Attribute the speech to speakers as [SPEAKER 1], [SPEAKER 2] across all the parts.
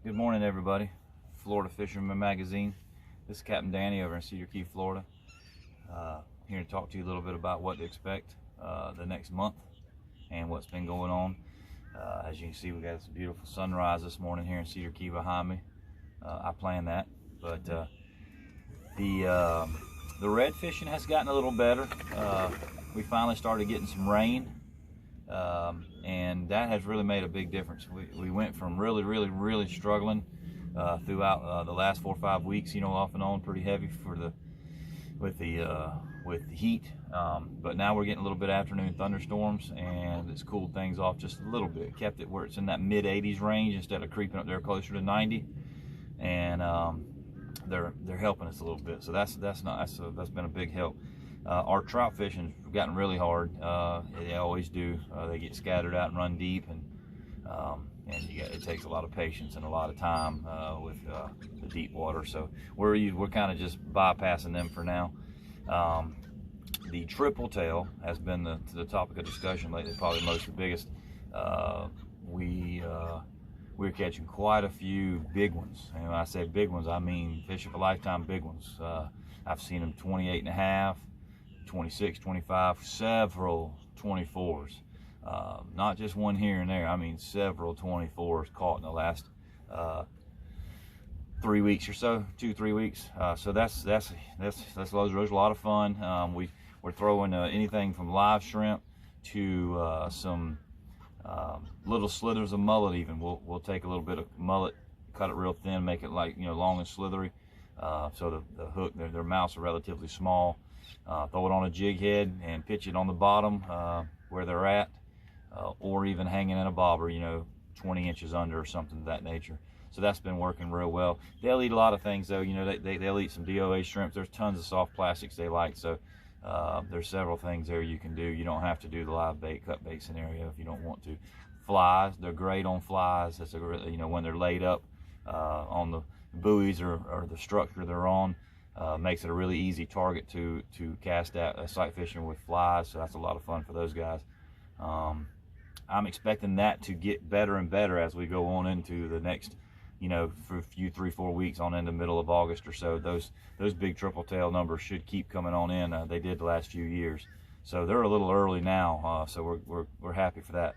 [SPEAKER 1] Good morning, everybody. Florida Fisherman Magazine. This is Captain Danny over in Cedar Key, Florida. Here to talk to you a little bit about what to expect the next month and what's been going on. As you can see, we got this beautiful sunrise this morning here in Cedar Key behind me. I planned that, but the red fishing has gotten a little better. We finally started getting some rain. And that has really made a big difference. We went from really struggling throughout the last 4 or 5 weeks, off and on, pretty heavy with the heat. But now we're getting a little bit of afternoon thunderstorms, and it's cooled things off just a little bit. Kept it where it's in that mid 80s range instead of creeping up there closer to 90. And they're helping us a little bit. So that's been a big help. Our trout fishing's gotten really hard. They always do. They get scattered out and run deep, and it takes a lot of patience and a lot of time with the deep water. So we're kind of just bypassing them for now. The triple tail has been the topic of discussion lately, probably the biggest. We're catching quite a few big ones, and when I say big ones, I mean fish of a lifetime big ones. I've seen them 28.5. 26, 25, several 24s, not just one here and there. I mean several 24s caught in the last 3 weeks or so, 2-3 weeks. So that's a lot of fun. We're throwing anything from live shrimp to some little slithers of mullet. Even we'll take a little bit of mullet, cut it real thin, make it like long and slithery, so the hook, their mouths are relatively small. Throw it on a jig head and pitch it on the bottom where they're at, or even hanging in a bobber, 20 inches under or something of that nature. So that's been working real well. They'll eat a lot of things though. They'll eat some DOA shrimps. There's tons of soft plastics they like. So there's several things there you can do. You don't have to do the live bait, cut bait scenario if you don't want to. Flies, they're great on flies. That's when they're laid up on the buoys or the structure they're on. Makes it a really easy target to cast at sight fishing with flies, so that's a lot of fun for those guys. I'm expecting that to get better and better as we go on into the next, for a few 3-4 weeks on in the middle of August or so. Those big triple tail numbers should keep coming on in. They did the last few years, so they're a little early now. So we're happy for that.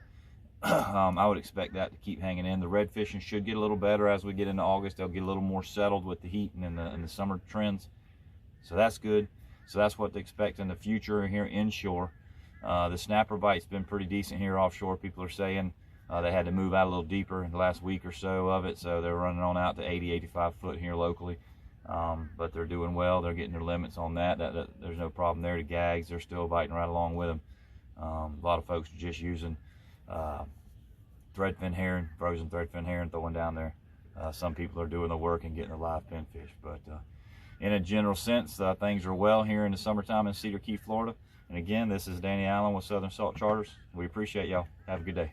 [SPEAKER 1] I would expect that to keep hanging in. The red fishing should get a little better as we get into August. They'll get a little more settled with the heat and the summer trends. So that's good. So that's what to expect in the future here inshore. The snapper bite's been pretty decent here offshore. People are saying they had to move out a little deeper in the last week or so of it, so they're running on out to 80-85 foot here locally. But they're doing well. They're getting their limits on that. There's no problem there. The gags, they're still biting right along with them. A lot of folks are just using threadfin herring, frozen threadfin herring, throwing down there. Some people are doing the work and getting the live pinfish, but in a general sense, things are well here in the summertime in Cedar Key, Florida. And again, this is Danny Allen with Southern Salt Charters. We appreciate y'all. Have a good day.